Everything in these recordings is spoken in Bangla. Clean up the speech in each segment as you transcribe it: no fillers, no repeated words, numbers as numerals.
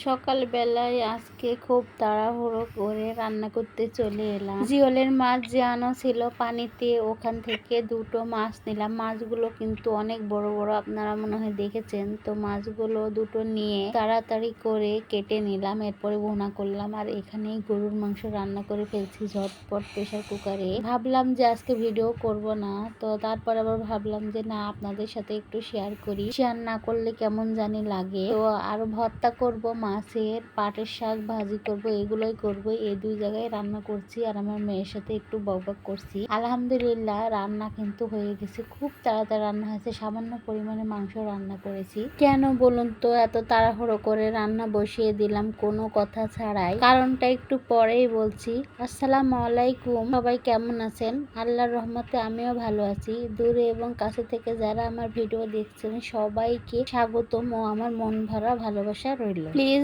সকালবেলায় আজকে খুব তাড়াহুড়ো করে রান্না করতে চলে এলাম। জিওলের মাছ যে আনা ছিল পানিতে, ওখান থেকে দুটো মাছ নিলাম। মাছগুলো কিন্তু অনেক বড় বড়, আপনারা মনে হয় দেখেছেন। তো মাছগুলো দুটো নিয়ে তাড়াতাড়ি করে কেটে নিলাম, এরপরে ভুনা করলাম। আর এখানেই গরুর মাংস রান্না করে ফেলছি ঝটপট প্রেশার কুকারে। ভাবলাম যে আজকে ভিডিও করব না, তো তারপর আবার ভাবলাম যে না, আপনাদের সাথে একটু শেয়ার করি। শেয়ার না করলে কেমন জানি লাগে। তো আর ভর্তা করব, মাছের পাটের শাক ভাজি করব, এগুলোই করব। এই দুই জায়গায় রান্না করছি আর আমার মেয়ের সাথে একটু বকবক করছি। আলহামদুলিল্লাহ রান্না কিন্তু হয়ে গেছে, খুব তাড়াতাড়ি রান্না হয়েছে। সামান্য পরিমাণে মাংস রান্না করেছি। কেন বলুন তো, এত তাড়াহুড়ো করে রান্না বসিয়ে দিলাম কোনো কথা ছাড়াই। কারণটা একটু পরেই বলছি। আসসালামু আলাইকুম, সবাই কেমন আছেন? আল্লাহর রহমতে আমিও ভালো আছি। দূরে এবং কাছে থেকে যারা আমার ভিডিও দেখছেন সবাইকে স্বাগতম ও আমার মন ভরা ভালোবাসা রইল। প্লিজ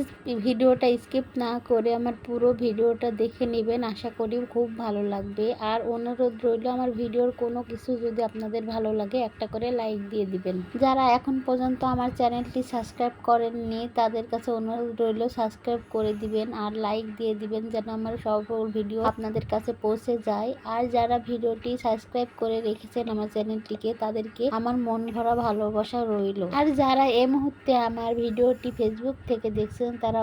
ভিডিওটা স্কিপ না করে আমার পুরো ভিডিওটা দেখে নেবেন, আশা করি খুব ভালো লাগবে। আর অনুরোধ রইল, আমার ভিডিওর কোনো কিছু যদি আপনাদের ভালো লাগে একটা করে লাইক দিয়ে দিবেন। যারা এখন পর্যন্ত আমার চ্যানেলটি সাবস্ক্রাইব করেননি তাদের কাছে অনুরোধ রইল সাবস্ক্রাইব করে দিবেন আর লাইক দিয়ে দিবেন, যেন আমার সব ভিডিও আপনাদের কাছে পৌঁছে যায়। আর যারা ভিডিওটি সাবস্ক্রাইব করে রেখেছেন আমার চ্যানেলটিকে, তাদেরকে আমার মন ভরা ভালোবাসা রইল। আর যারা এই মুহূর্তে আমার ভিডিওটি ফেসবুক থেকে দেখছেন তারা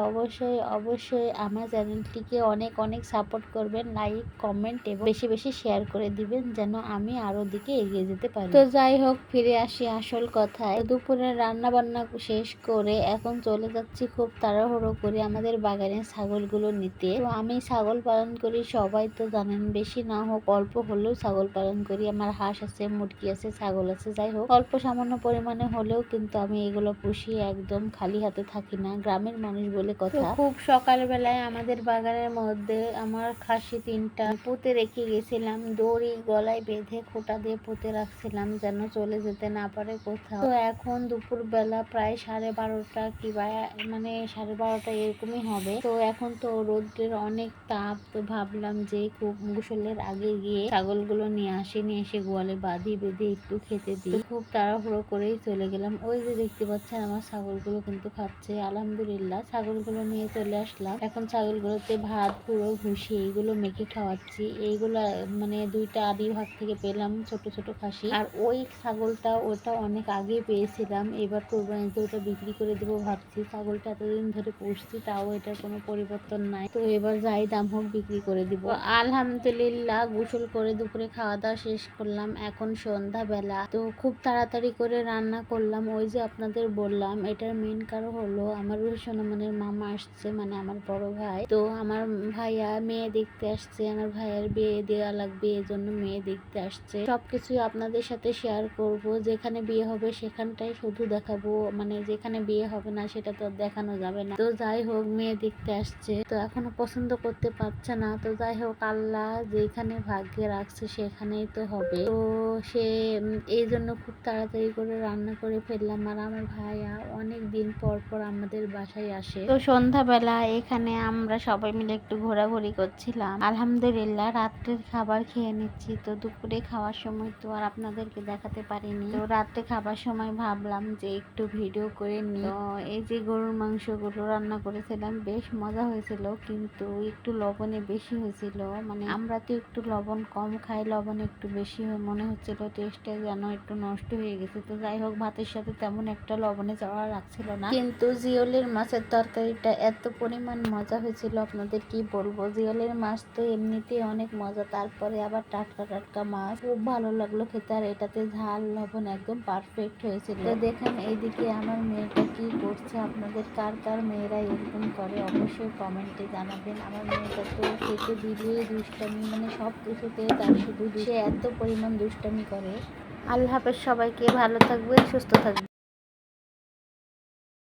অবশ্যই আমার চ্যানেলটিকে অনেক অনেক সাপোর্ট করবেন, লাইক কমেন্ট এবং বেশি বেশি শেয়ার করে দিবেন, যেন আমি আরো দিকে এগিয়ে যেতে পারি। তো যাই হোক, ফিরে আসি আসল কথায়। দুপুরে রান্না বান্না শেষ করে এখন চলে যাচ্ছি খুব তাড়াহুড়ো করে আমাদের বাগানের ছাগলগুলো নিতে। তো আমি ছাগল পালন করি, সবাই তো জানেন। বেশি না হোক অল্প হলেও ছাগল পালন করি। আমার হাঁস আছে, মুরগি আছে, ছাগল আছে। যাই হোক, অল্প সামান্য পরিমাণে হলেও কিন্তু আমি এগুলো পুষি, একদম খালি হাতে থাকি না, গ্রামের মানুষ বলে কথা। খুব সকালবেলায় আমাদের বাগানের মধ্যে আমার খাসি 3টা পুঁতে রেখে গেছিলাম, দড়ি গলায় বেঁধে খোঁটা দিয়ে পুঁতে রাখছিলাম যেন চলে যেতে না পারে কোথাও। তো এখন দুপুর বেলা প্রায় 12:30 কিংবা মানে 12:30 এরকমই হবে। তো এখন তো রোদ্রের অনেক তাপ, তো ভাবলাম যে খুব গোসলের আগে গিয়ে ছাগলগুলো নিয়ে এসে গোয়ালে বেঁধে একটু খেতে দিই। খুব তাড়াহুড়ো করেই চলে গেলাম। ওই যে দেখতে পাচ্ছেন আমার ছাগলগুলো কিন্তু খাচ্ছে। আলহামদুলিল্লাহ ছাগলগুলো নিয়ে চলে আসলাম। এখন ছাগলগুলোতে ভাত, গুঁড়ো, ভুসি এইগুলো মেখে খাওয়াচ্ছি। এইগুলা মানে 2টা আদি ভাগ থেকে পেলাম, ছোট ছোট খাসি। আর ওই ছাগলটা ওটা অনেক আগে পেয়েছিলাম, এবার কোরবানিতে ওটা বিক্রি করে দেবো ভাবছি। ছাগলটা এতদিন ধরে পুষছি, তাও এটার কোনো পরিবর্তন নাই। তো এবার যাই দাম হোক বিক্রি করে দিব। আলহামদুলিল্লাহ গোসল করে দুপুরে খাওয়া দাওয়া শেষ করলাম। এখন সন্ধ্যা বেলা। তো খুব তাড়াতাড়ি করে রান্না করলাম। ওই যে আপনাদের বললাম, এটার মেন কারণ হলো আমার সোনামনের মামা আসছে, মানে আমার বড় ভাই। তো আমার ভাইয়া মেয়ে দেখতে আসছে, আমার ভাইয়ের বিয়ে দেওয়া লাগবে, এজন্য মেয়ে দেখতে আসছে। সবকিছু আপনাদের সাথে শেয়ার করব। যেখানে বিয়ে হবে সেখানটাই শুধু দেখাবো, মানে যেখানে বিয়ে হবে না সেটা তো দেখানো যাবে না। তো যাই হোক, মেয়ে দেখতে আসছে, তো এখনো পছন্দ করতে পারছে না। তো যাই হোক, আল্লাহ যেখানে ভাগ্যে রাখছে সেখানেই তো হবে। তো সে এই জন্য খুব তাড়াতাড়ি করে রান্না করে ফেললাম। আর আমার ভাইয়া অনেক দিন পর পর আমাদের বাসায় আসে। তো সন্ধ্যাবেলা এখানে আমরা সবাই মিলে একটু ঘোরাঘুরি করছিলাম। আলহামদুলিল্লাহ রাত্রের খাবার খেয়ে নিচ্ছি। তো দুপুরে খাওয়ার সময় তো আর আপনাদেরকে দেখাতে পারিনি। তো রাত্রে খাবার সময় ভাবলাম যে একটু ভিডিও করে নিই। তো এই যে গরুর মাংসগুলো রান্না করেছিলাম, বেশ মজা হয়েছিল, কিন্তু একটু লবণে বেশি হয়েছিল। মানে আমরা তো একটু লবণ কম খাই, লবণ একটু বেশি মনে হচ্ছিল, টেস্টটা যেন একটু নষ্ট হয়ে গেছে। তো যাই হোক, ভাতের সাথে তেমন একটা লবণে যাওয়া রাখছিল না, কিন্তু জিওলের মাছের তরকারিটা এত পরিমাণ মজা হয়েছিল আপনাদের কি বলবো। জিওলের মাছ তো এমনিতেই অনেক মজা, তারপরে আবার টাটকা টাটকা মাছ, খুব ভালো লাগলো খেতে। আর এটাতে ঝাল লবণ একদম পারফেক্ট হয়েছিল। তো দেখেন এইদিকে আমার মেয়েটা কি করছে। আপনাদের কার কার মেয়েরা এরকম করে অবশ্যই কমেন্টে জানাবেন। আমার মেয়েটা তো খেতে দিলে দুষ্টামি, মানে সব কিছুতে তার শুধু সে এত পরিমাণ দুষ্টামি করে। আল্লাহ হাফেজ, সবাইকে ভালো থাকবেন, সুস্থ থাকবেন।